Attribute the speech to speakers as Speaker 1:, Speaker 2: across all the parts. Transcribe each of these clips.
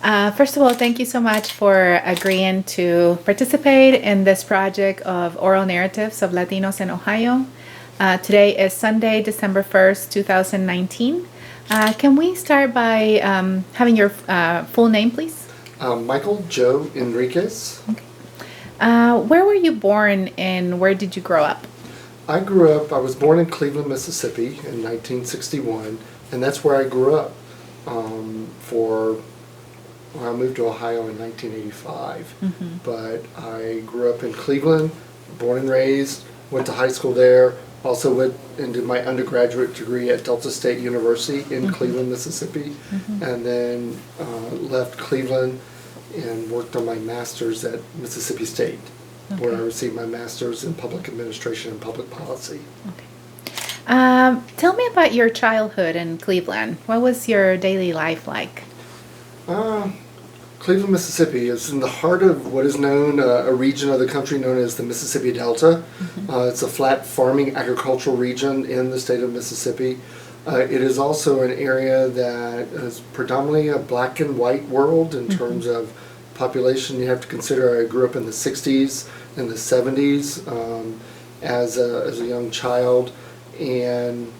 Speaker 1: First of all, thank you so much for agreeing to participate in this project of oral narratives of Latinos in Ohio. Today is Sunday, December 1st, 2019. Can we start by having your full name, please?
Speaker 2: Michael Joe Enriquez.
Speaker 1: Okay. Where were you born and where did you grow up?
Speaker 2: I was born in Cleveland, Mississippi in 1961, and that's where I grew up I moved to Ohio in 1985.
Speaker 1: Mm-hmm.
Speaker 2: But I grew up in Cleveland, born and raised, went to high school there, also went and did my undergraduate degree at Delta State University in
Speaker 1: Mm-hmm.
Speaker 2: Cleveland, Mississippi,
Speaker 1: Mm-hmm.
Speaker 2: and then left Cleveland and worked on my master's at Mississippi State, where I
Speaker 1: Okay.
Speaker 2: received my master's in public administration and public policy.
Speaker 1: Okay. Tell me about your childhood in Cleveland. What was your daily life like?
Speaker 2: Cleveland, Mississippi is in the heart of what is known, a region of the country known as the Mississippi Delta.
Speaker 1: Mm-hmm.
Speaker 2: It's a flat farming agricultural region in the state of Mississippi. It is also an area that is predominantly a black and white world in terms of population. You have to consider I grew up in the 60s and the 70s as a young child, and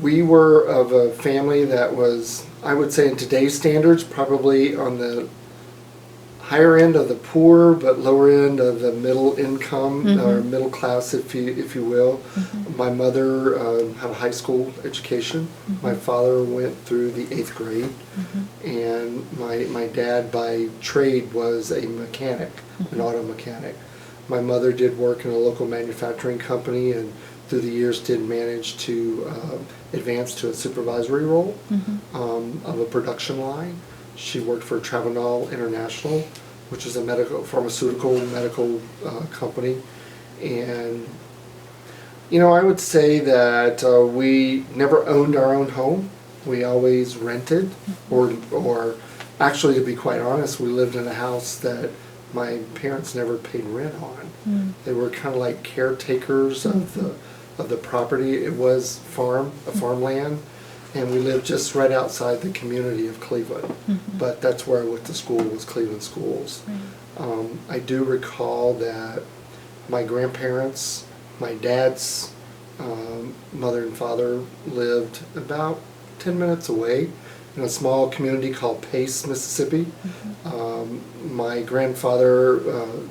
Speaker 2: we were of a family that was, I would say in today's standards, probably on the higher end of the poor, but lower end of the middle income or middle class, if you will.
Speaker 1: Mm-hmm.
Speaker 2: My mother had a high school education.
Speaker 1: Mm-hmm.
Speaker 2: My father went through the 8th grade, and my dad by trade was a mechanic, an auto mechanic. My mother did work in a local manufacturing company, and through the years did manage to advance to a supervisory role of a production line. She worked for Travenol International, which is a pharmaceutical medical company. And, I would say that we never owned our own home. We always rented, or actually, to be quite honest, we lived in a house that my parents never paid rent on. They were kind of like caretakers of the property. It was farmland, and we lived just right outside the community of Cleveland. But that's where I went to school, was Cleveland Schools.
Speaker 1: Right.
Speaker 2: I do recall that my grandparents, my dad's mother and father lived about 10 minutes away in a small community called Pace, Mississippi. My grandfather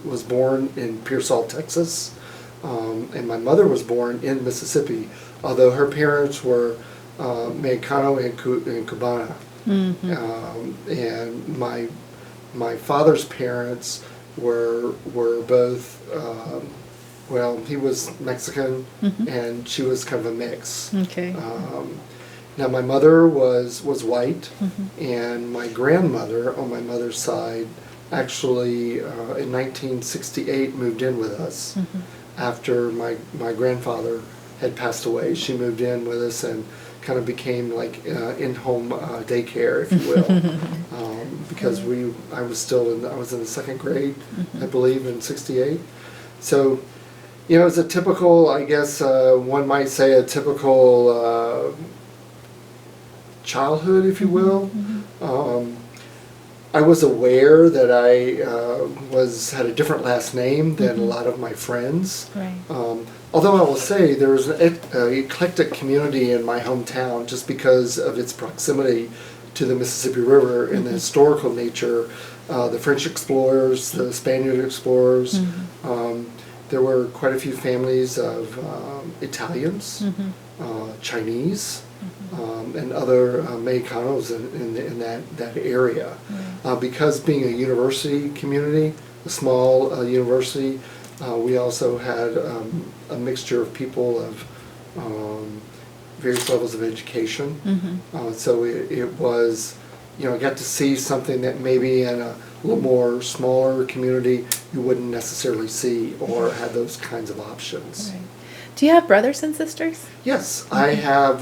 Speaker 2: was born in Pearsall, Texas, and my mother was born in Mississippi, although her parents were Mexicano and Cubana. And my father's parents were both, he was Mexican and she was kind of a mix.
Speaker 1: Okay.
Speaker 2: Now my mother was white, and my grandmother on my mother's side actually in 1968 moved in with us. After my grandfather had passed away. She moved in with us and kind of became like in-home daycare, if you will, because I was in the second grade, I believe, in '68. So, it's a typical, I guess one might say, a typical childhood, if you will. I was aware that I had a different last name than a lot of my friends.
Speaker 1: Right.
Speaker 2: Although I will say there was an eclectic community in my hometown just because of its proximity to the Mississippi River and the historical nature. The French explorers, the Spaniard explorers. There were quite a few families of Italians, Chinese, and other Mexicanos in that area. Because being a university community, a small university, we also had a mixture of people of various levels of education. So it was, I got to see something that maybe in a little more smaller community you wouldn't necessarily see or have those kinds of options.
Speaker 1: Right. Do you have brothers and sisters?
Speaker 2: Yes, I have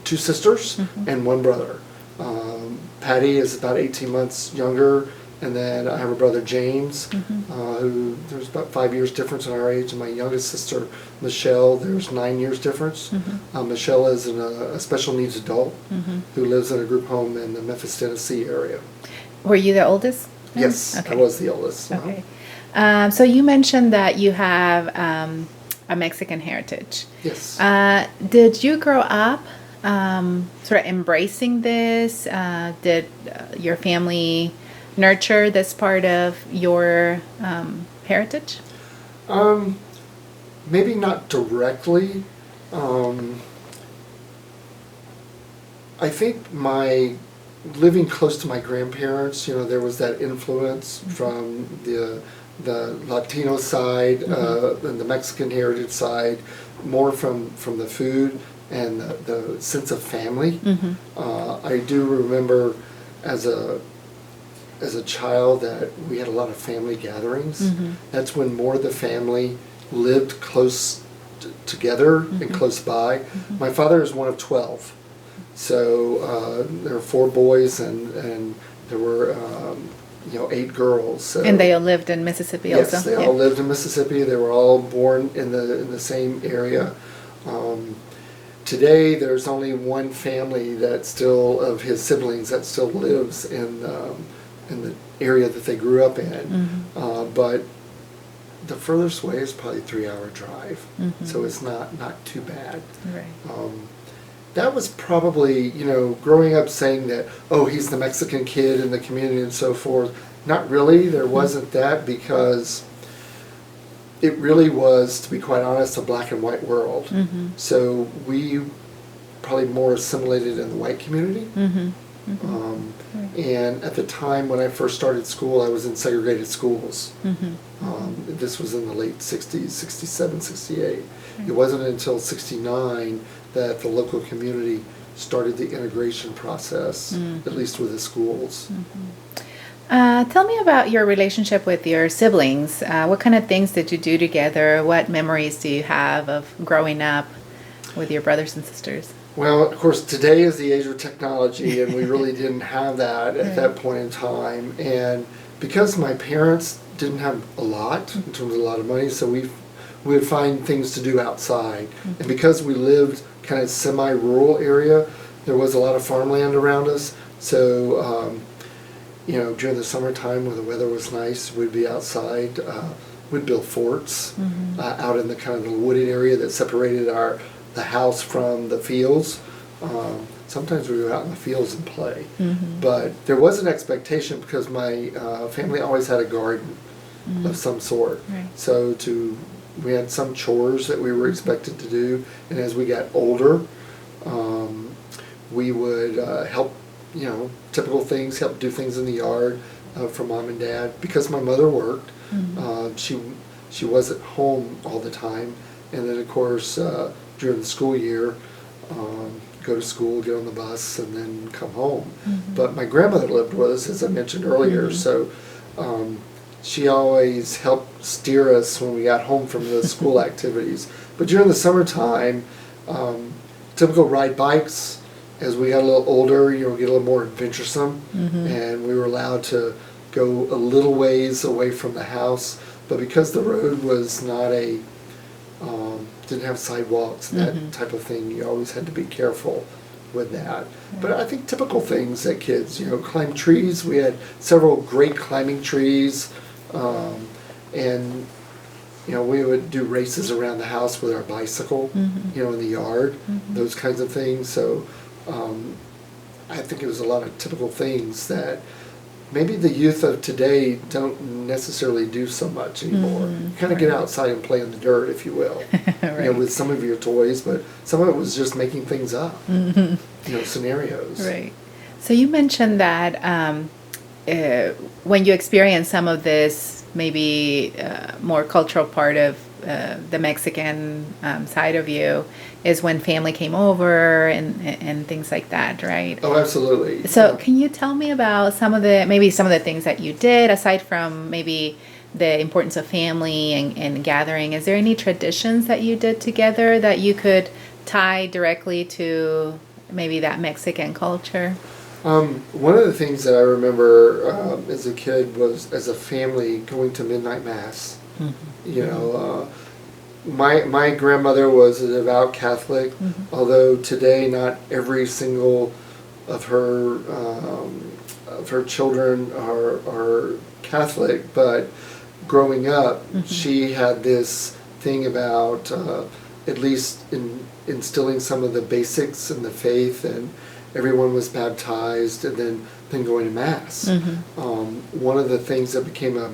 Speaker 2: 2 sisters and 1 brother. Patty is about 18 months younger And then I have a brother, James, who there's about 5 years difference in our age. And my youngest sister, Michelle, there's 9 years difference. Michelle is a special needs adult who lives in a group home in the Memphis, Tennessee area.
Speaker 1: Were you the oldest?
Speaker 2: Yes,
Speaker 1: Okay.
Speaker 2: I was the oldest.
Speaker 1: Okay. So you mentioned that you have a Mexican heritage.
Speaker 2: Yes.
Speaker 1: Did you grow up sort of embracing this? Did your family nurture this part of your heritage?
Speaker 2: Maybe not directly. I think my living close to my grandparents, there was that influence from the Latino side and the Mexican heritage side, more from the food and the sense of family. I do remember as a child that we had a lot of family gatherings. That's when more of the family lived close together and close by. My father is one of 12. So there were 4 boys and there were 8 girls. So,
Speaker 1: And they all lived in Mississippi also?
Speaker 2: Yes, they all lived in Mississippi. They were all born in the same area. Today there's only one family that still, of his siblings, that still lives in the area that they grew up in. But the furthest way is probably a 3-hour drive. So it's not too bad.
Speaker 1: Right.
Speaker 2: That was probably, growing up saying that, oh, he's the Mexican kid in the community and so forth. Not really. There wasn't that, because it really was, to be quite honest, a black and white world. So we probably more assimilated in the white community. And at the time when I first started school, I was in segregated schools. This was in the late 60s, 67, 68. It wasn't until 69 that the local community started the integration process, at least with the schools.
Speaker 1: Tell me about your relationship with your siblings. What kind of things did you do together? What memories do you have of growing up with your brothers and sisters?
Speaker 2: Well, of course, today is the age of technology, and we really didn't have that at that point in time. And because my parents didn't have a lot, in terms of a lot of money, so we would find things to do outside. And because we lived kind of semi-rural area, there was a lot of farmland around us. So, during the summertime when the weather was nice, we'd be outside. We'd build forts out in the kind of the wooded area that separated the house from the fields. Sometimes we were out in the fields and play. But there was an expectation, because my family always had a garden of some sort. So we had some chores that we were expected to do, and as we got older, we would help, typical things, help do things in the yard for mom and dad. Because my mother worked, she wasn't home all the time, and then of course during the school year, go to school, get on the bus, and then come home. But my grandmother lived with us, as I mentioned earlier, so she always helped steer us when we got home from the school activities. But during the summertime, typical ride bikes. As we got a little older, get a little more adventuresome, and we were allowed to go a little ways away from the house. But because the road was not didn't have sidewalks, that type of thing, you always had to be careful with that. But I think typical things that kids, climb trees. We had several great climbing trees, and we would do races around the house with our bicycle, in the yard, those kinds of things. So I think it was a lot of typical things that maybe the youth of today don't necessarily do so much anymore. Kind of get outside and play in the dirt, if you will, with some of your toys, but some of it was just making things up, scenarios.
Speaker 1: Right. So you mentioned that when you experience some of this, maybe more cultural part of the Mexican side of you, is when family came over and things like that, right?
Speaker 2: Oh, absolutely.
Speaker 1: So can you tell me about some of the things that you did, aside from maybe the importance of family and gathering? Is there any traditions that you did together that you could tie directly to maybe that Mexican culture?
Speaker 2: One of the things that I remember as a kid was, as a family, going to midnight mass. You know, my grandmother was a devout Catholic, although today not every single of her children are Catholic. But growing up, she had this thing about at least instilling some of the basics in the faith, and everyone was baptized and then going to mass. One of the things that became a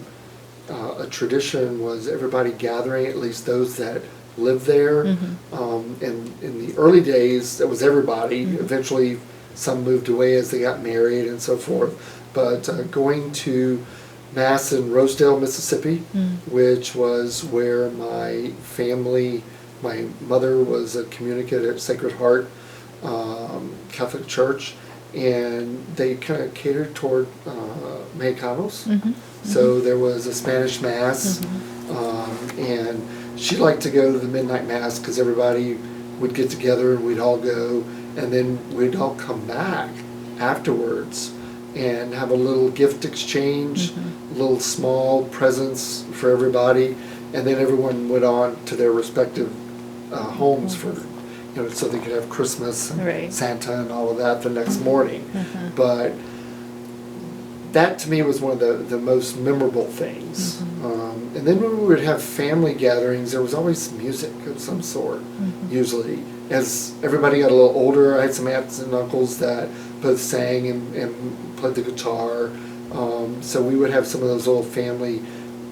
Speaker 2: tradition was everybody gathering, at least those that lived there. And in the early days, that was everybody. Eventually, some moved away as they got married and so forth. But going to mass in Rosedale, Mississippi, which was where my mother was a communicant at Sacred Heart Catholic Church, and they kind of catered toward Mexicanos. So there was a Spanish mass, and she liked to go to the midnight mass because everybody would get together and we'd all go, and then we'd all come back afterwards and have a little gift exchange, little small presents for everybody, and then everyone went on to their respective homes for, so they could have Christmas and Santa and all of that the next morning. But that to me was one of the most memorable things. And then when we would have family gatherings, there was always music of some sort, usually. As everybody got a little older, I had some aunts and uncles that both sang and played the guitar. So we would have some of those old family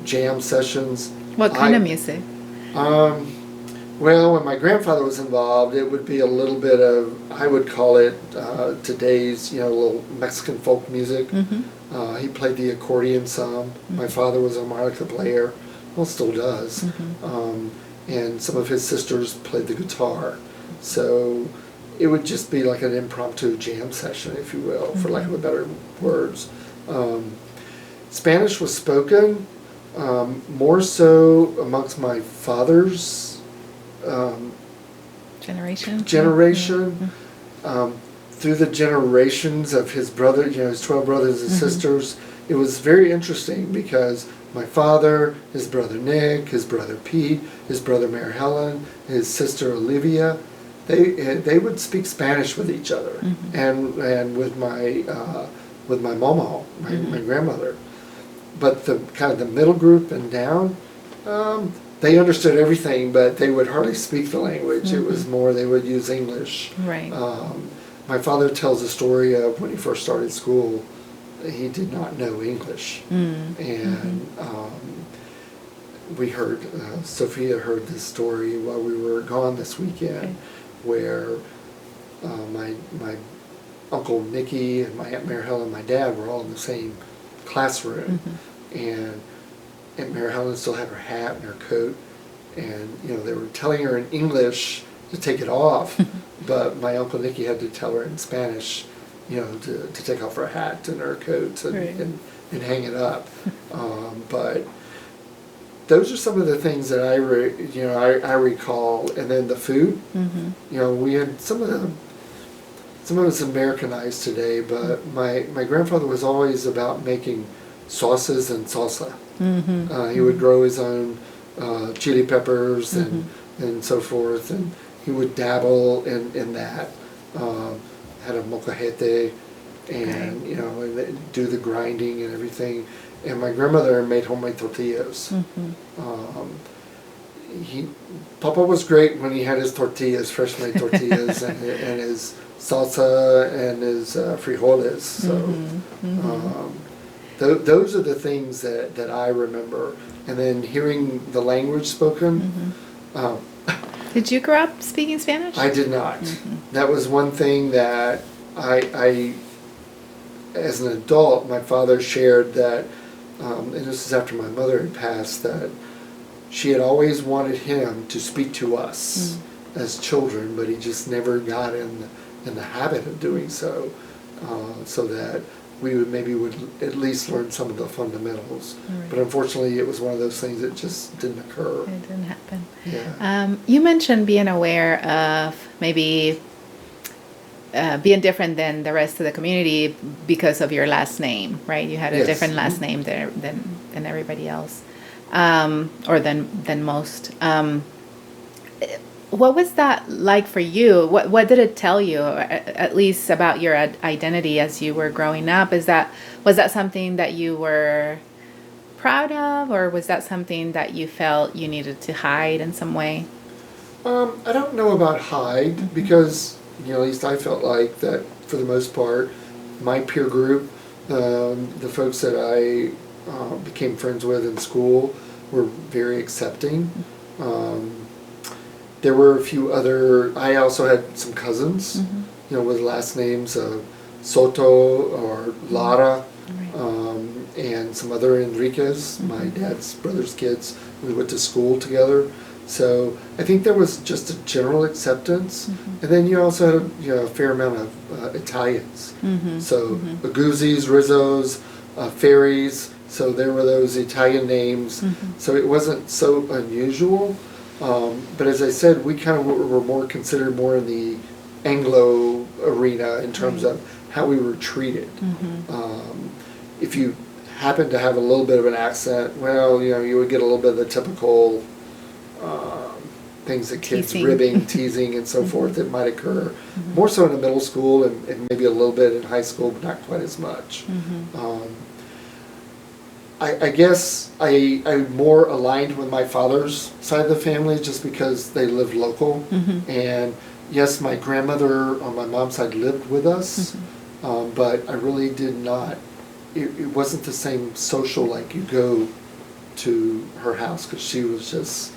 Speaker 2: jam sessions.
Speaker 1: What kind of music?
Speaker 2: Well, when my grandfather was involved, it would be a little bit of, I would call it today's, little Mexican folk music. He played the accordion some. My father was a harmonica player, well, still does. And some of his sisters played the guitar. So it would just be like an impromptu jam session, if you will, for lack of a better words. Spanish was spoken more so amongst my father's generation. Through the generations of his brother, his 12 brothers and sisters, it was very interesting because my father, his brother Nick, his brother Pete, his brother Mary Helen, his sister Olivia, they would speak Spanish with each other, and with my mama, my grandmother. But the kind of the middle group and down, they understood everything, but they would hardly speak the language. It was more they would use English. My father tells a story of when he first started school, he did not know English. And we heard, Sophia heard this story while we were gone this weekend, where my Uncle Nicky and my Aunt Mary Helen and my dad were all in the same classroom. And Aunt Mary Helen still had her hat and her coat, and they were telling her in English to take it off, but my Uncle Nicky had to tell her in Spanish, to take off her hat and her coat and hang it up. But those are some of the things that I recall. And then the food, we had some of it's Americanized today, but my grandfather was always about making sauces and salsa. He would grow his own chili peppers and so forth, and he would dabble in that. Had a molcajete, and and do the grinding and everything. And my grandmother made homemade tortillas. Papa was great when he had his tortillas, fresh made tortillas, and his salsa and his frijoles. So those are the things that I remember. And then hearing the language spoken.
Speaker 1: Did you grow up speaking Spanish?
Speaker 2: I did not. That was one thing that I as an adult, my father shared that, and this is after my mother had passed, that she had always wanted him to speak to us as children, but he just never got in the habit of doing so, so that we would at least learn some of the fundamentals. But unfortunately, it was one of those things that just didn't occur.
Speaker 1: It didn't happen.
Speaker 2: Yeah.
Speaker 1: You mentioned being aware of maybe being different than the rest of the community because of your last name, right? You had a
Speaker 2: Yes.
Speaker 1: different last name than everybody else, or than most. What was that like for you? What did it tell you, at least about your identity as you were growing up? Was that something that you were proud of, or was that something that you felt you needed to hide in some way?
Speaker 2: I don't know about hide because, at least I felt like that for the most part, my peer group, the folks that I became friends with in school were very accepting. There were a few other, I also had some cousins, with last names of Soto or Lara, and some other Enriquez, my dad's brother's kids. We went to school together. So I think there was just a general acceptance. And then you also had a fair amount of Italians. So Aguzis, Rizzos, Ferries. So there were those Italian names. So it wasn't so unusual. But as I said, we kind of were more considered more in the Anglo arena in terms of how we were treated. If you happened to have a little bit of an accent, well, you would get a little bit of the typical things that kids ribbing, teasing, and so forth that might occur. More so in the middle school and maybe a little bit in high school, but not quite as much. I guess I'm more aligned with my father's side of the family just because they lived local. And yes, my grandmother on my mom's side lived with us, but I really did not. It wasn't the same social, like you go to her house because she was just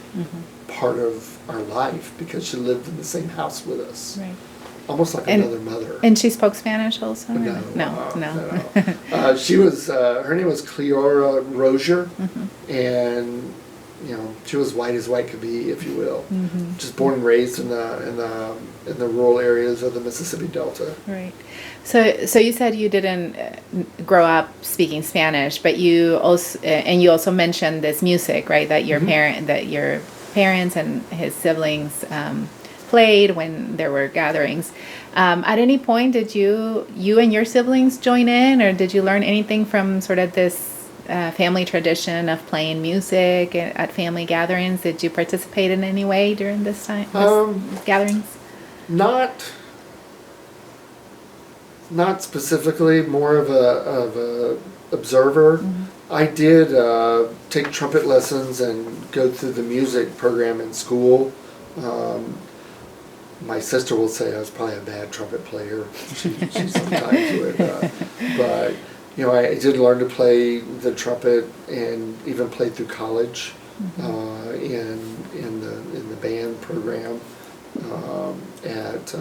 Speaker 2: part of our life because she lived in the same house with us. Right. Almost like another mother.
Speaker 1: And she spoke Spanish also?
Speaker 2: No.
Speaker 1: No.
Speaker 2: She was, her name was Cleora Rozier, and she was white as white could be, if you will. Just born and raised in the rural areas of the Mississippi Delta.
Speaker 1: Right. So you said you didn't grow up speaking Spanish, but you also mentioned this music, right? That your parents and his siblings played when there were gatherings. At any point, did you and your siblings join in, or did you learn anything from sort of this family tradition of playing music at family gatherings? Did you participate in any way during this time, gatherings?
Speaker 2: Not specifically, more of a observer. I did take trumpet lessons and go through the music program in school. My sister will say I was probably a bad trumpet player. She sometimes would, but I did learn to play the trumpet and even played through college in the band program at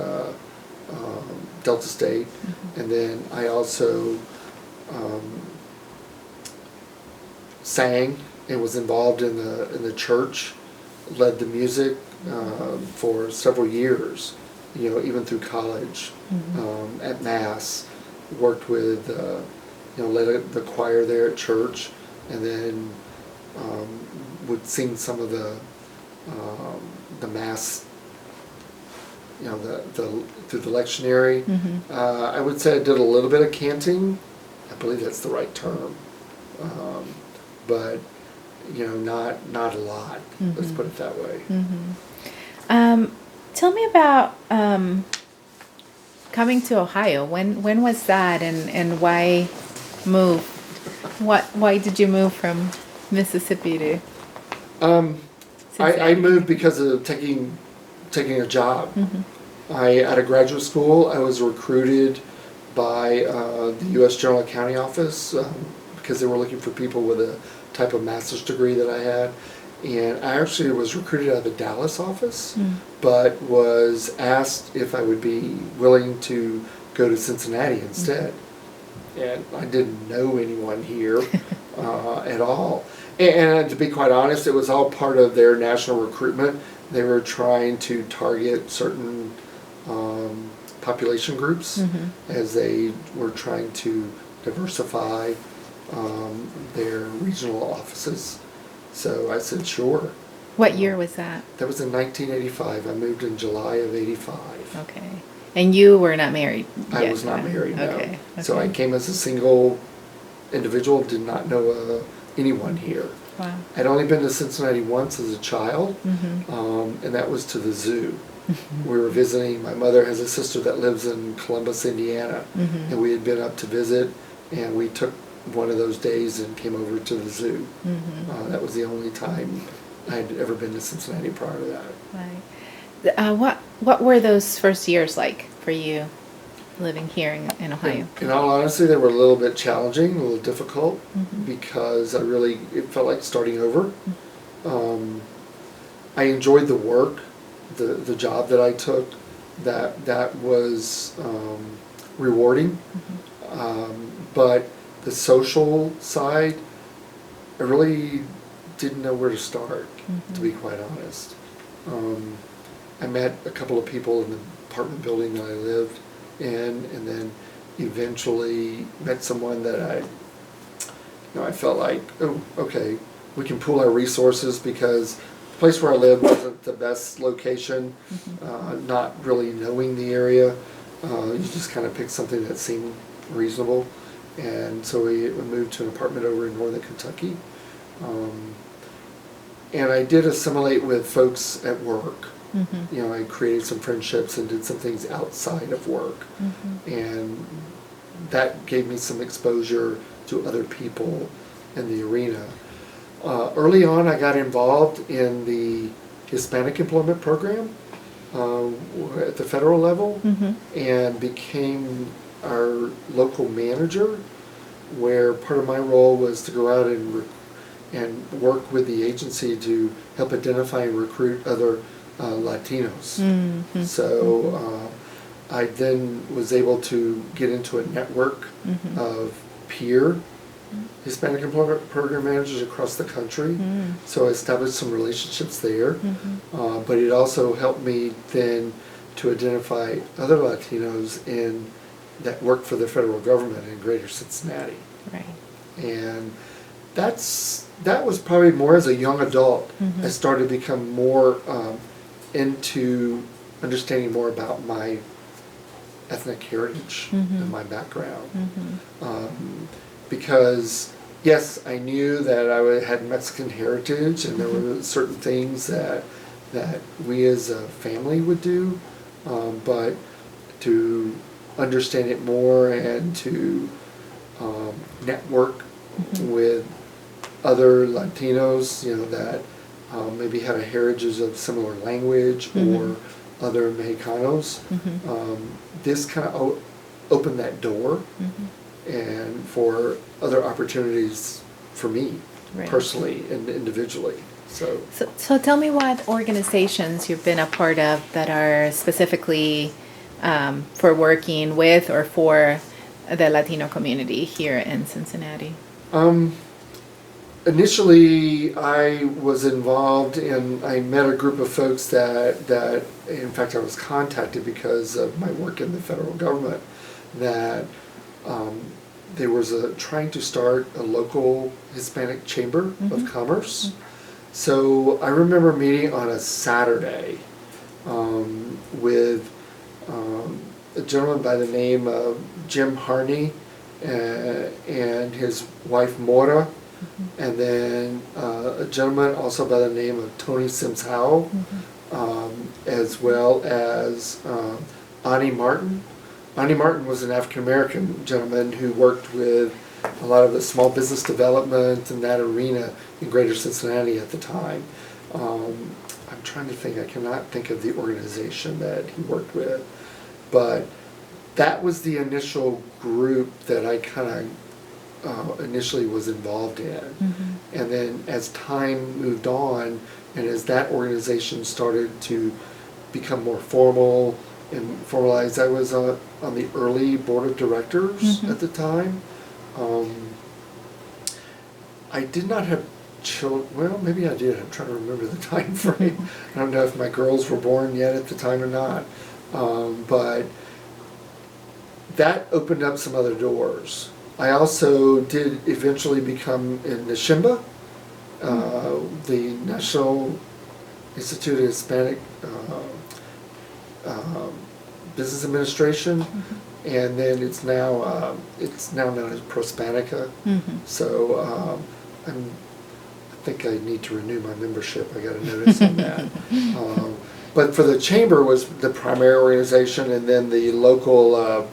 Speaker 2: Delta State, and then I also sang and was involved in the church, led the music for several years, even through college, at Mass, worked with, led the choir there at church, and then would sing some of the Mass, through the lectionary. I would say I did a little bit of canting. I believe that's the right term, but not a lot. Let's put it that way.
Speaker 1: Tell me about coming to Ohio. When was that, and why move? Why did you move from Mississippi to?
Speaker 2: I moved because of taking a job. At a graduate school, I was recruited by the U.S. General Accounting Office because they were looking for people with a type of master's degree that I had. And I actually was recruited out of the Dallas office, but was asked if I would be willing to go to Cincinnati instead. And I didn't know anyone here at all. And to be quite honest, it was all part of their national recruitment. They were trying to target certain population groups as they were trying to diversify their regional offices. So I said, sure.
Speaker 1: What year was that?
Speaker 2: That was in 1985. I moved in July of 85.
Speaker 1: Okay. And you were not married
Speaker 2: I
Speaker 1: yet,
Speaker 2: was not
Speaker 1: huh?
Speaker 2: married, no.
Speaker 1: Okay.
Speaker 2: So I
Speaker 1: okay.
Speaker 2: came as a single individual, did not know anyone here.
Speaker 1: Wow.
Speaker 2: I'd only been to Cincinnati once as a child,
Speaker 1: Mm-hmm.
Speaker 2: and that was to the zoo. We were visiting, my mother has a sister that lives in Columbus, Indiana,
Speaker 1: Mm-hmm.
Speaker 2: and we had been up to visit, and we took one of those days and came over to the zoo.
Speaker 1: Mm-hmm.
Speaker 2: That was the only time I'd ever been to Cincinnati prior to that.
Speaker 1: Right. What were those first years like for you living here in Ohio?
Speaker 2: In all honesty, they were a little bit challenging, a little difficult,
Speaker 1: Mhm.
Speaker 2: because it felt like starting over. I enjoyed the work, the job that I took, that was rewarding. But the social side, I really didn't know where to start, to be quite honest. I met a couple of people in the apartment building that I lived in, and then eventually met someone that I felt like, oh, okay, we can pool our resources, because the place where I lived wasn't the best location, not really knowing the area. You just kind of picked something that seemed reasonable. And so we moved to an apartment over in northern Kentucky. And I did assimilate with folks at work.
Speaker 1: Mm-hmm.
Speaker 2: You know, I created some friendships and did some things outside of work.
Speaker 1: Mm-hmm.
Speaker 2: And that gave me some exposure to other people in the arena. Early on, I got involved in the Hispanic Employment Program at the federal level,
Speaker 1: Mm-hmm.
Speaker 2: and became our local manager, where part of my role was to go out and work with the agency to help identify and recruit other Latinos.
Speaker 1: Mm-hmm.
Speaker 2: So I then was able to get into a network
Speaker 1: Mm-hmm.
Speaker 2: of peer Hispanic Employment Program managers across the country.
Speaker 1: Mm-hmm.
Speaker 2: So I established some relationships there.
Speaker 1: Mm-hmm.
Speaker 2: But it also helped me then to identify other Latinos that work for the federal government in greater Cincinnati.
Speaker 1: Right.
Speaker 2: And that was probably more as a young adult.
Speaker 1: Mm-hmm.
Speaker 2: I started to become more into understanding more about my ethnic heritage
Speaker 1: Mm-hmm.
Speaker 2: and my background.
Speaker 1: Mm-hmm.
Speaker 2: Because yes, I knew that I had Mexican heritage, and there
Speaker 1: Mm-hmm.
Speaker 2: were certain things that we as a family would do, but to understand it more and to network
Speaker 1: Mm-hmm.
Speaker 2: with other Latinos, you know, that maybe had a heritage of similar language,
Speaker 1: Mm-hmm.
Speaker 2: or other Mexicanos.
Speaker 1: Mm-hmm.
Speaker 2: This kind of opened that door,
Speaker 1: Mm-hmm.
Speaker 2: and for other opportunities for me,
Speaker 1: Right.
Speaker 2: personally and individually.
Speaker 1: So tell me what organizations you've been a part of that are specifically for working with or for the Latino community here in Cincinnati.
Speaker 2: Initially, I was involved I met a group of folks that in fact, I was contacted because of my work in the federal government, that there was trying to start a local Hispanic Chamber of Commerce. So I remember meeting on a Saturday with a gentleman by the name of Jim Harney and his wife Mora, and then a gentleman also by the name of Tony Sims Howell, as well as Ani Martin. Ani Martin was an African-American gentleman who worked with a lot of the small business development in that arena in greater Cincinnati at the time. I'm trying to think, I cannot think of the organization that he worked with, but that was the initial group that I kind of initially was involved in.
Speaker 1: Mm-hmm.
Speaker 2: And then as time moved on, and as that organization started to become more formal and formalized, I was on the early board of directors at the time. I did not have children. Well, maybe I did. I'm trying to remember the time frame. I don't know if my girls were born yet at the time or not. But that opened up some other doors. I also did eventually become in NSHMBA, the National Institute of Hispanic business administration, and then it's now known as Prospanica. So I think I need to renew my membership. I got a notice on that. But for the chamber was the primary organization, and then the local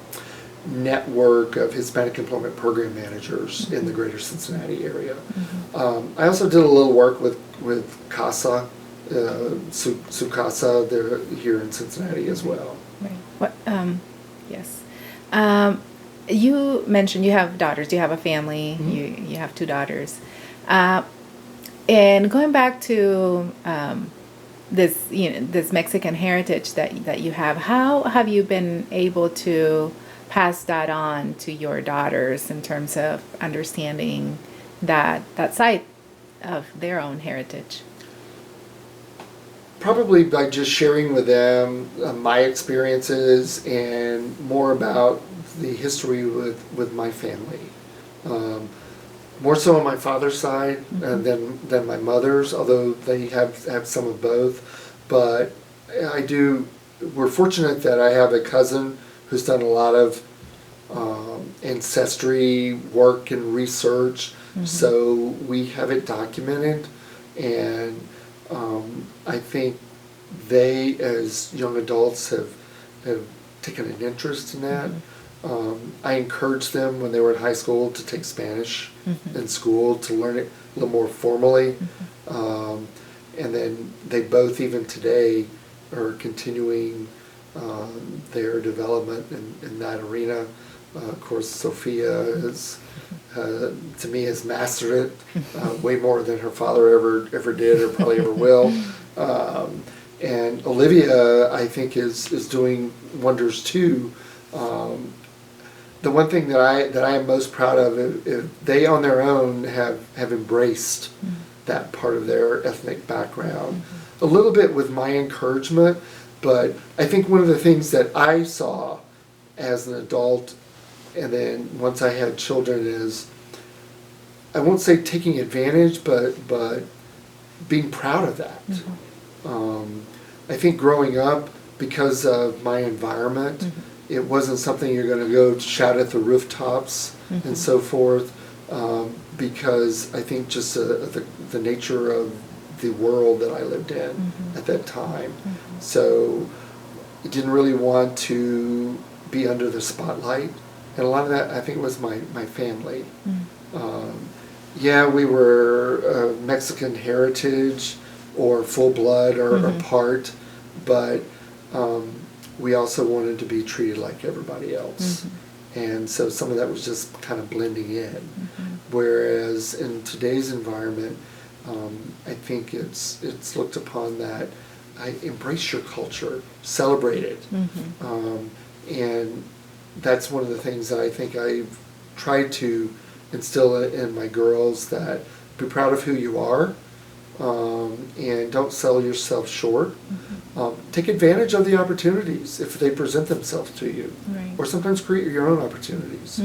Speaker 2: network of Hispanic Employment Program Managers in the greater Cincinnati area. I also did a little work with CASA, Su Casa, they're here in Cincinnati as well.
Speaker 1: Right. What? Yes. You mentioned you have daughters. You have a family. You have 2 daughters. And going back to this Mexican heritage that you have, how have you been able to pass that on to your daughters in terms of understanding that side of their own heritage?
Speaker 2: Probably by just sharing with them my experiences and more about the history with my family. More so on my father's side than my mother's, although they have some of both. But we're fortunate that I have a cousin who's done a lot of ancestry work and research, so we have it documented, and I think they, as young adults, have taken an interest in that. I encouraged them when they were in high school to take Spanish in school, to learn it a little more formally. And then they both, even today, are continuing their development in that arena. Of course, Sophia to me, has mastered it way more than her father ever did or probably ever will. And Olivia, I think, is doing wonders too. The one thing that I am most proud of is they on their own have embraced that part of their ethnic background, a little bit with my encouragement. But I think one of the things that I saw as an adult, and then once I had children, is, I won't say taking advantage, but being proud of that. I think growing up, because of my environment, it wasn't something you're going to go shout at the rooftops and so forth, because I think just the nature of the world that I lived in at that time. So I didn't really want to be under the spotlight. And a lot of that, I think, was my family. Yeah, we were Mexican heritage or full blood or part, but we also wanted to be treated like everybody else. And so some of that was just kind of blending in. Whereas in today's environment, I think it's looked upon that embrace your culture, celebrate it. And that's one of the things that I think I've tried to instill in my girls, that be proud of who you are, and don't sell yourself short. Take advantage of the opportunities if they present themselves to you, or sometimes create your own opportunities.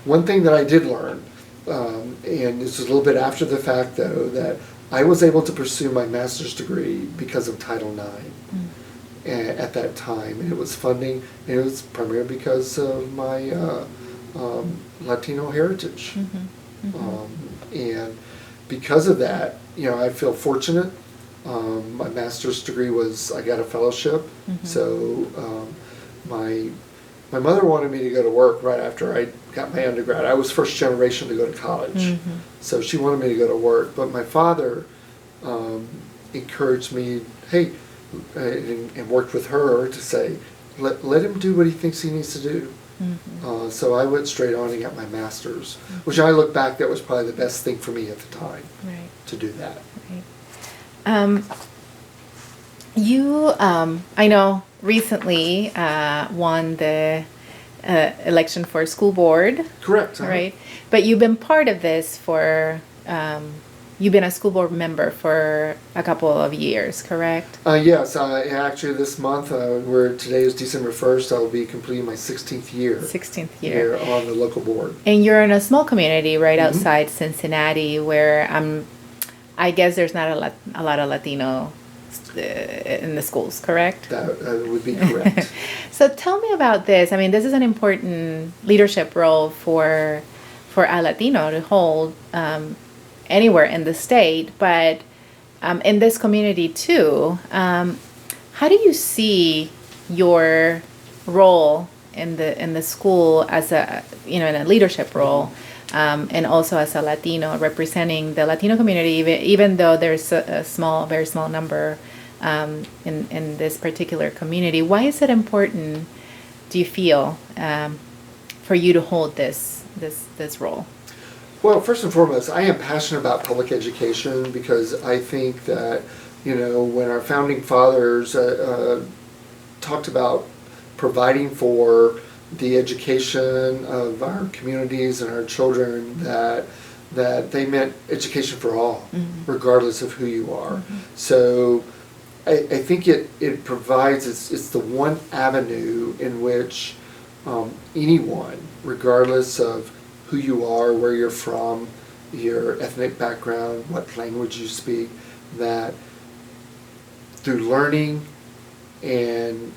Speaker 2: One thing that I did learn, and this was a little bit after the fact though, that I was able to pursue my master's degree because of Title IX. At that time, and it was funding, and it was primarily because of my Latino heritage. And because of that, I feel fortunate. My master's degree I got a fellowship, so my mother wanted me to go to work right after I got my undergrad. I was first generation to go to college, so she wanted me to go to work, but my father encouraged me, hey, and worked with her to say, let him do what he thinks he needs to do. So I went straight on and got my master's, which I look back, that was probably the best thing for me at the time, to do that.
Speaker 1: You, I know, recently won the election for school board.
Speaker 2: Correct.
Speaker 1: Right? But you've been part of this for... You've been a school board member for a couple of years, correct?
Speaker 2: Yes. Actually, this month, today is December 1st, I'll be completing my 16th year.
Speaker 1: 16th year.
Speaker 2: On the local board.
Speaker 1: And you're in a small community right outside Cincinnati, where I guess there's not a lot of Latino in the schools, correct?
Speaker 2: That would be correct.
Speaker 1: So tell me about this. I mean, this is an important leadership role for a Latino to hold anywhere in the state, but in this community too. How do you see your role in the school as a in a leadership role, and also as a Latino representing the Latino community, even though there's a very small number in this particular community? Why is it important, do you feel, for you to hold this role?
Speaker 2: Well, first and foremost, I am passionate about public education because I think that, when our founding fathers talked about providing for the education of our communities and our children, that they meant education for all, regardless of who you are. So I think it provides, it's the one avenue in which anyone, regardless of who you are, where you're from, your ethnic background, what language you speak, that through learning and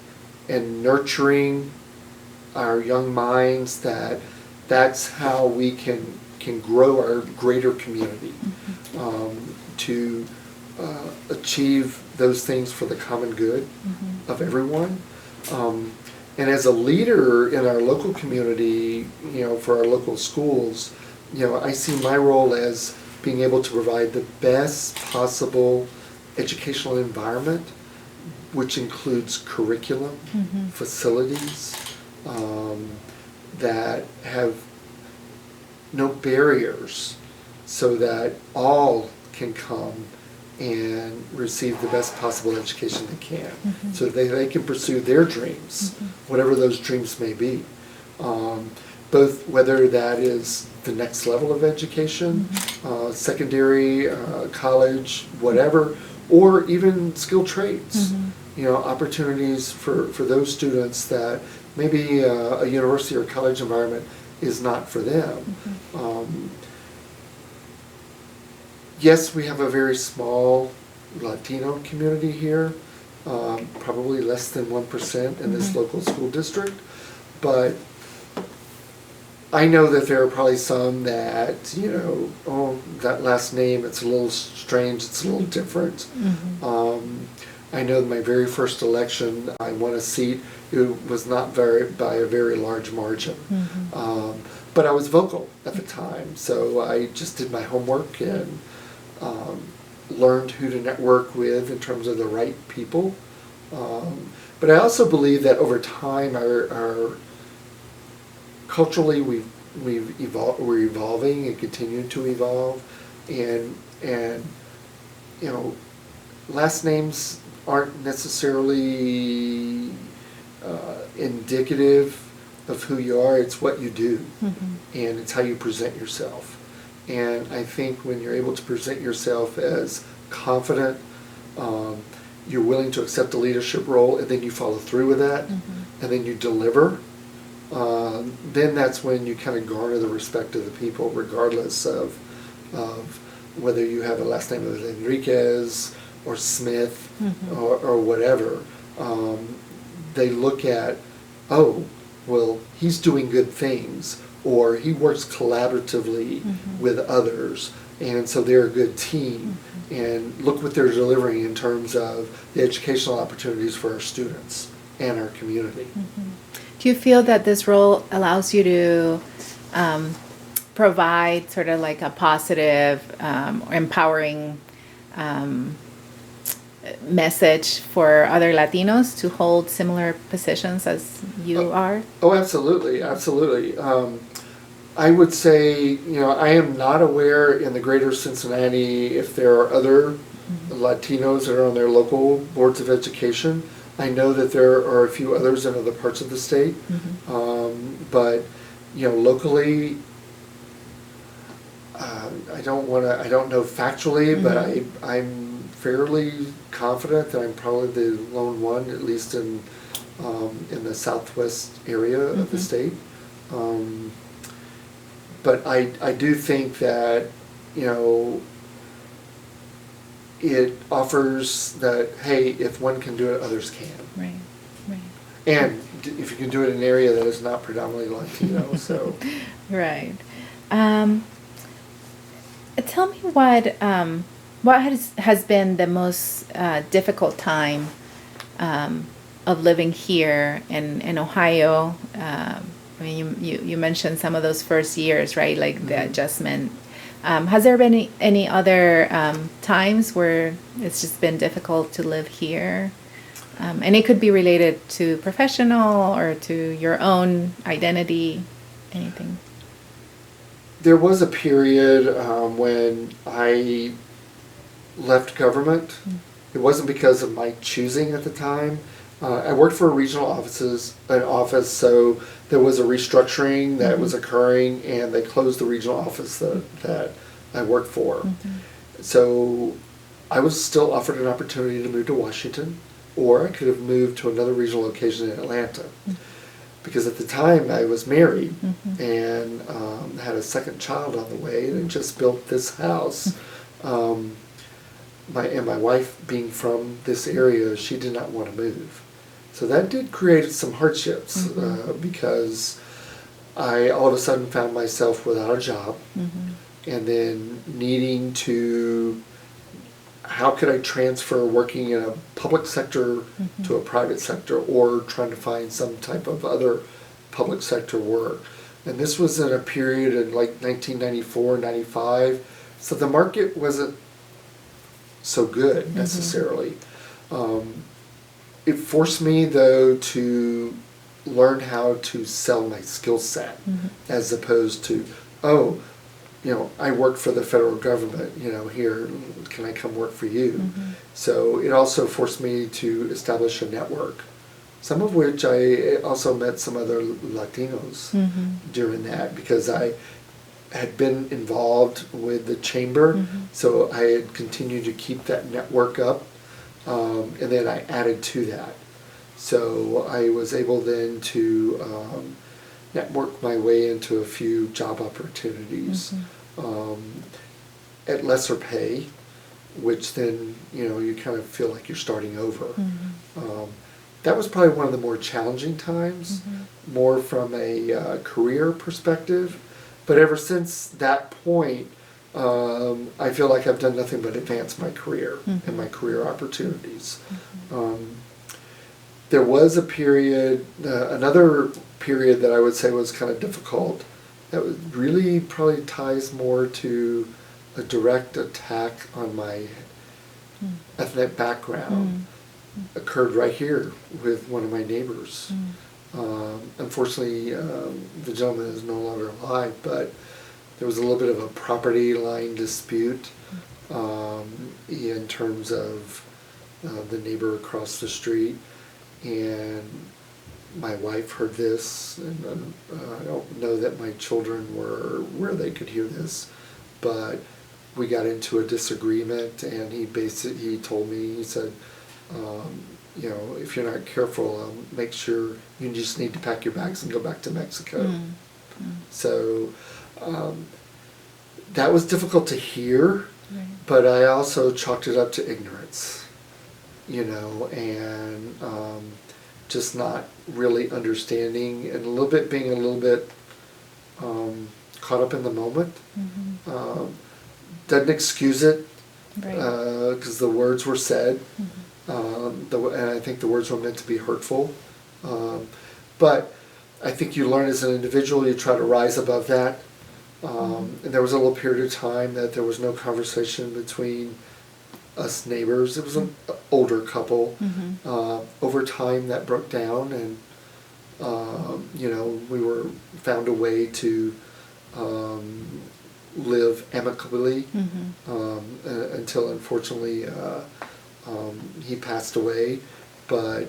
Speaker 2: nurturing our young minds, that's how we can grow our greater community, to achieve those things for the common good of everyone. And as a leader in our local community, for our local schools, I see my role as being able to provide the best possible educational environment, which includes curriculum, facilities, that have no barriers, so that all can come and receive the best possible education they can, so that they can pursue their dreams, whatever those dreams may be. Both whether that is the next level of education, secondary, college, whatever, or even skilled trades. Opportunities for those students that maybe a university or college environment is not for them. Yes, we have a very small Latino community here, probably less than 1% in this local school district, but I know that there are probably some that, that last name, it's a little strange, it's a little different. I know my very first election, I won a seat. It was not by a very large margin. But I was vocal at the time, so I just did my homework and learned who to network with in terms of the right people. But I also believe that over time, our culturally we're evolving and continue to evolve, and last names aren't necessarily indicative of who you are. It's what you do, and it's how you present yourself. And I think when you're able to present yourself as confident, you're willing to accept a leadership role, and then you follow through with that, and then you deliver, then that's when you kind of garner the respect of the people, regardless of whether you have a last name of Enriquez or Smith or whatever. They look at, oh, well, he's doing good things, or he works collaboratively with others, and so they're a good team. And look what they're delivering in terms of the educational opportunities for our students and our community.
Speaker 1: Do you feel that this role allows you to provide sort of like a positive, empowering message for other Latinos to hold similar positions as you are?
Speaker 2: Oh, absolutely, absolutely. I would say, I am not aware in the greater Cincinnati if there are other Latinos that are on their local boards of education. I know that there are a few others in other parts of the state, but locally, I don't know factually, but I'm fairly confident that I'm probably the lone one, at least in the southwest area of the state. But I do think that it offers that, hey, if one can do it, others can.
Speaker 1: Right. Right.
Speaker 2: And if you can do it in an area that is not predominantly Latino, so.
Speaker 1: Right. Tell me what has been the most difficult time of living here in Ohio. I mean, you mentioned some of those first years, right? Like the adjustment. Has there been any other times where it's just been difficult to live here? And it could be related to professional or to your own identity, anything.
Speaker 2: There was a period when I left government. It wasn't because of my choosing at the time. I worked for a regional office, so there was a restructuring that was occurring, and they closed the regional office that I worked for. So I was still offered an opportunity to move to Washington, or I could have moved to another regional location in Atlanta. Because at the time I was married and had a second child on the way, and had just built this house. My wife, being from this area, she did not want to move. So that did create some hardships because I all of a sudden found myself without a job and then needing to, how could I transfer working in a public sector to a private sector, or trying to find some type of other public sector work. And this was in a period in like 1994, 95. So the market wasn't so good necessarily. It forced me though to learn how to sell my skill set as opposed to, oh, you know, I work for the federal government, you know, here, can I come work for you? So it also forced me to establish a network, some of which I also met some other Latinos during that, because I had been involved with the chamber, so I had continued to keep that network up, and then I added to that. So I was able then to network my way into a few job opportunities at lesser pay, which then, you know, you kind of feel like you're starting over. That was probably one of the more challenging times, more from a career perspective. But ever since that point, I feel like I've done nothing but advance my career and my career opportunities. There was a period, another period that I would say was kind of difficult, that was really probably ties more to a direct attack on my ethnic background. Occurred right here with one of my neighbors. Unfortunately, the gentleman is no longer alive, but there was a little bit of a property line dispute in terms of the neighbor across the street. And my wife heard this, and I don't know that my children were where they could hear this, but we got into a disagreement, and he told me, he said, you know, if you're not careful, make sure you just need to pack your bags and go back to Mexico. So that was difficult to hear, but I also chalked it up to ignorance, you know, and just not really understanding, and being a little bit caught up in the moment. Doesn't excuse it, because the words were said. And I think the words were meant to be hurtful. But I think you learn as an individual, you try to rise above that. And there was a little period of time that there was no conversation between us neighbors. It was an older couple. Over time that broke down, and you know, we found a way to live amicably until unfortunately he passed away. But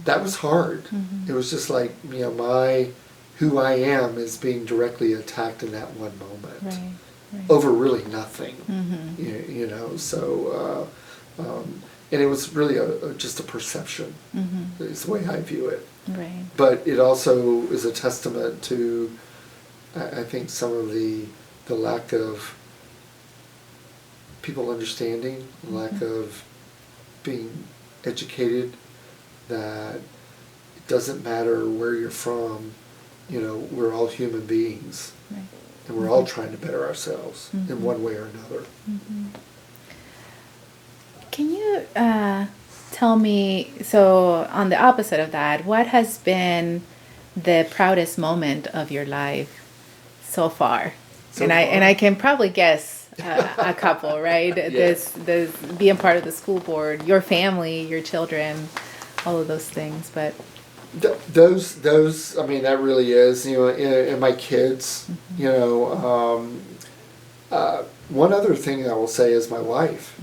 Speaker 2: that was hard. It was just like, you know, who I am is being directly attacked in that one moment over really nothing. You know, so and it was really just a perception. Is the way I view it. But it also is a testament to, I think, some of the lack of people understanding, lack of being educated, that it doesn't matter where you're from, we're all human beings.
Speaker 1: Right.
Speaker 2: And we're all trying to better ourselves in one way or another.
Speaker 1: Can you tell me, so on the opposite of that, what has been the proudest moment of your life so far? And I can probably guess a couple, right? This being part of the school board, your family, your children, all of those things, but
Speaker 2: those I mean, that really is, and my kids, one other thing I will say is my wife,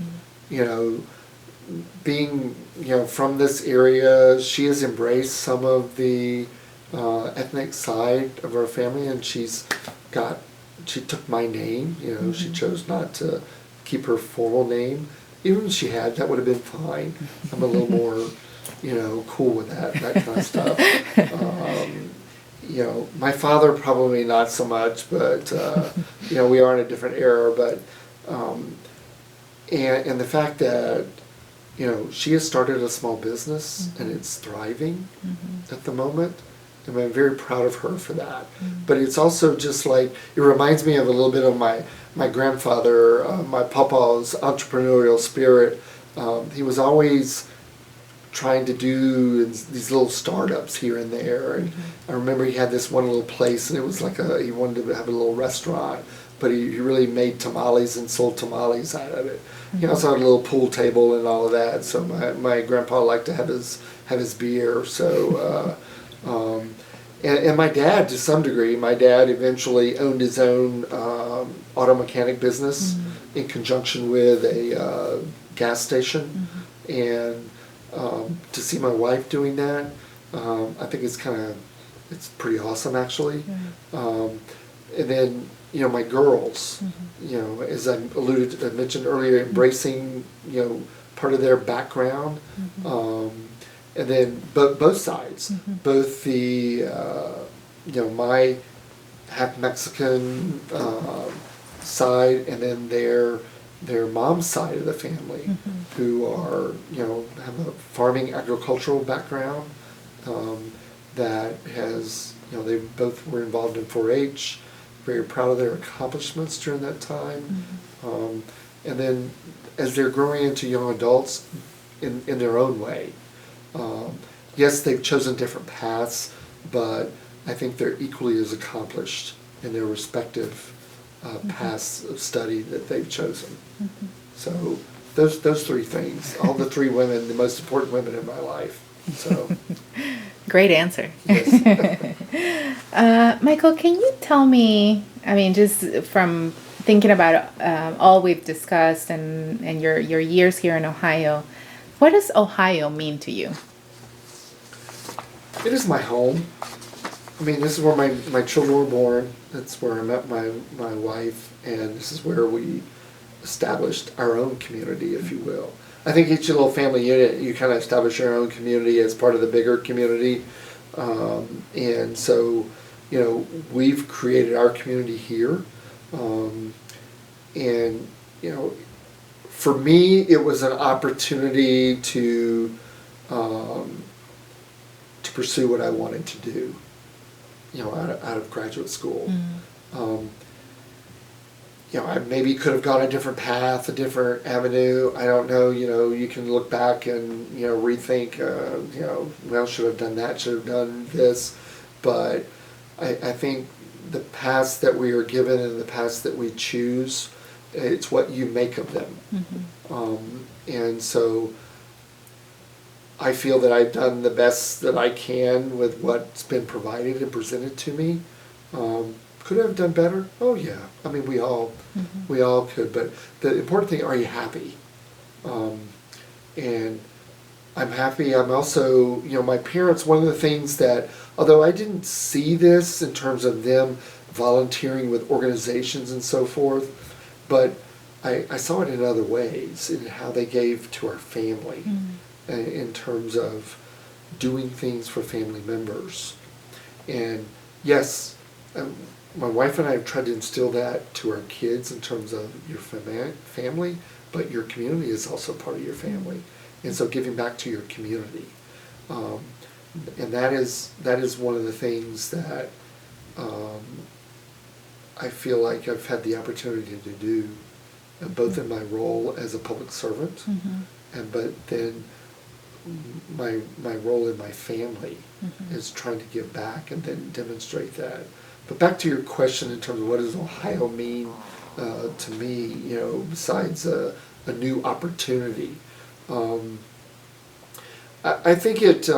Speaker 2: being, from this area, she has embraced some of the ethnic side of our family, and she took my name, she chose not to keep her formal name. Even if she had, that would have been fine. I'm a little more, cool with that kind of stuff. My father probably not so much, but, we are in a different era, but, and the fact that, she has started a small business and it's thriving at the moment. And I'm very proud of her for that. But it's also just like, it reminds me of a little bit of my grandfather, my papa's entrepreneurial spirit. He was always trying to do these little startups here and there. And I remember he had this one little place, and it was like he wanted to have a little restaurant, but he really made tamales and sold tamales out of it. He also had a little pool table and all of that. So my grandpa liked to have his beer. So. And my dad, to some degree, my dad eventually owned his own auto mechanic business in conjunction with a gas station. And to see my wife doing that, I think it's pretty awesome, actually. And then, my girls, as I mentioned earlier, embracing, part of their background. And then both sides, both the, my half Mexican side, and then their mom's side of the family, who are, have a farming agricultural background, that has, they both were involved in 4-H, very proud of their accomplishments during that time. And then as they're growing into young adults in their own way, yes, they've chosen different paths, but I think they're equally as accomplished in their respective paths of study that they've chosen. So those three things, all the three women, the most important women in my life. So
Speaker 1: great answer.
Speaker 2: Yes.
Speaker 1: Michael, can you tell me, I mean, just from thinking about all we've discussed and your years here in Ohio, what does Ohio mean to you?
Speaker 2: It is my home. I mean, this is where my children were born. That's where I met my wife, and this is where we established our own community, if you will. I think each little family unit, you kind of establish your own community as part of the bigger community. And so, we've created our community here. And, for me, it was an opportunity to pursue what I wanted to do, out of graduate school. I maybe could have gone a different path, a different avenue. I don't know, you can look back and, rethink, well, should have done that, should have done this. But I think the paths that we are given and the paths that we choose, it's what you make of them. And so I feel that I've done the best that I can with what's been provided and presented to me. Could I have done better? Oh yeah. I mean, we all could. But the important thing: are you happy? And I'm happy. I'm also, my parents. One of the things that, although I didn't see this in terms of them volunteering with organizations and so forth, but I saw it in other ways in how they gave to our family, in terms of doing things for family members. And yes, my wife and I have tried to instill that to our kids in terms of your family, but your community is also part of your family, and so giving back to your community, and that is one of the things that I feel like I've had the opportunity to do, both in my role as a public servant, but then my role in my family is trying to give back and then demonstrate that. But back to your question in terms of what does Ohio mean to me, besides a new opportunity, I think it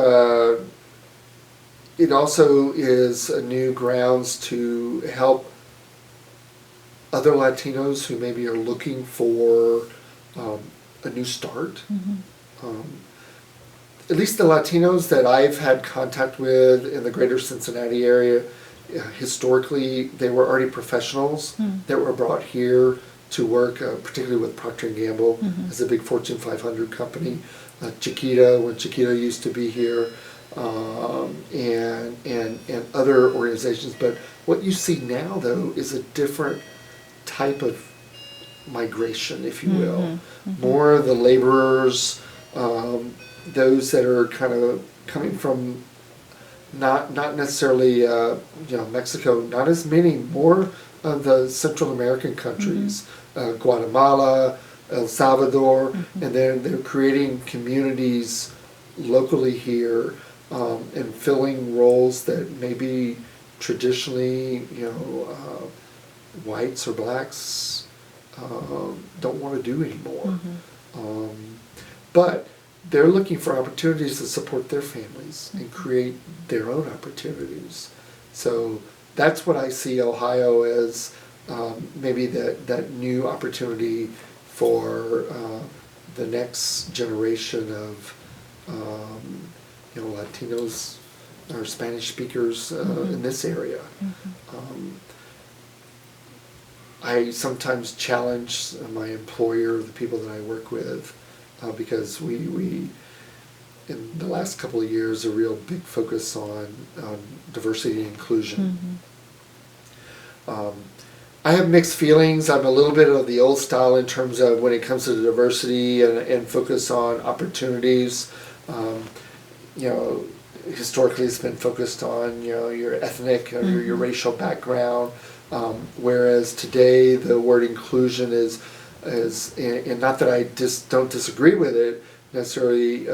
Speaker 2: also is a new grounds to help other Latinos who maybe are looking for a new start. At least the Latinos that I've had contact with in the greater Cincinnati area, historically they were already professionals that were brought here to work, particularly with Procter & Gamble as a big Fortune 500 company. Chiquita, when Chiquita used to be here, and other organizations. But what you see now, though, is a different type of migration, if you will. More of the laborers, those that are kind of coming from not necessarily Mexico, not as many, more of the Central American countries, Guatemala, El Salvador, and then they're creating communities locally here, and filling roles that maybe traditionally, whites or blacks don't want to do anymore. But they're looking for opportunities to support their families and create their own opportunities. So that's what I see Ohio as, maybe that new opportunity for the next generation of Latinos or Spanish speakers in this area. I sometimes challenge my employer, the people that I work with, because we in the last couple of years, a real big focus on diversity and inclusion. I have mixed feelings. I'm a little bit of the old style in terms of when it comes to the diversity and focus on opportunities. Historically it's been focused on your ethnic or your racial background, whereas today the word inclusion is and not that I don't disagree with it necessarily,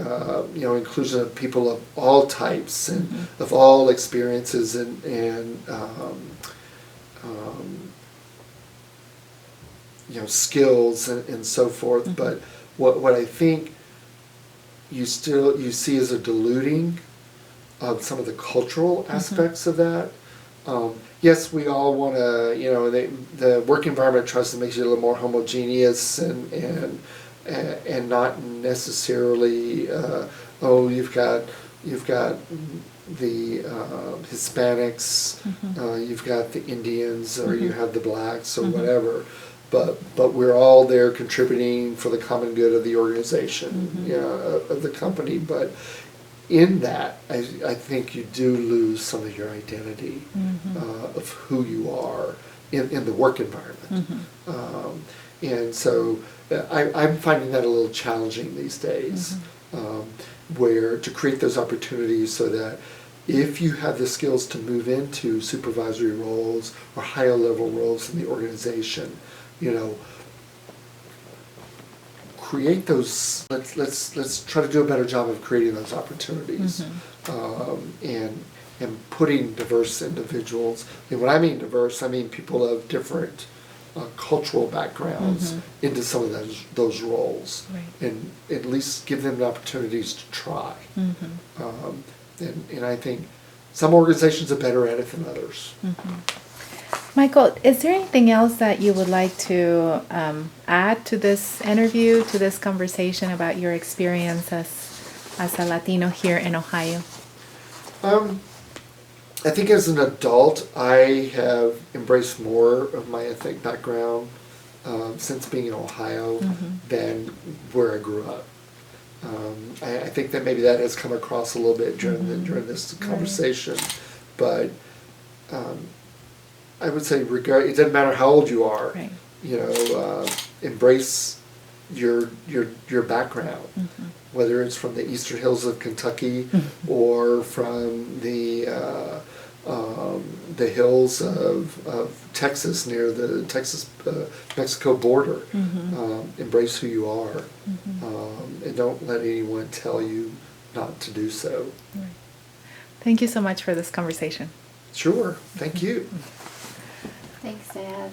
Speaker 2: inclusion of people of all types and of all experiences and skills and so forth. But what I think you see as a diluting of some of the cultural aspects of that. Yes, we all want to, the work environment tries to make you a little more homogeneous and not necessarily, you've got the Hispanics, you've got the Indians, or you have the blacks, or whatever. But we're all there contributing for the common good of the organization, of the company. But in that, I think you do lose some of your identity of who you are in the work environment. And so I'm finding that a little challenging these days, where to create those opportunities so that if you have the skills to move into supervisory roles or higher level roles in the organization, create those. Let's try to do a better job of creating those opportunities, and putting diverse individuals. And when I mean diverse, I mean people of different cultural backgrounds into some of those roles, and at least give them the opportunities to try. And I think some organizations are better at it than others.
Speaker 1: Michael, is there anything else that you would like to add to this interview, to this conversation about your experience as a Latino here in Ohio?
Speaker 2: I think as an adult, I have embraced more of my ethnic background since being in Ohio than where I grew up. I think that maybe that has come across a little bit during this conversation, but I would say it doesn't matter how old you are.
Speaker 1: Right.
Speaker 2: Embrace your background, whether it's from the eastern hills of Kentucky or from the hills of Texas near the Texas-Mexico border. Embrace who you are, and don't let anyone tell you not to do so.
Speaker 1: Right. Thank you so much for this conversation.
Speaker 2: Sure. Thank you.
Speaker 3: Thanks, Dad.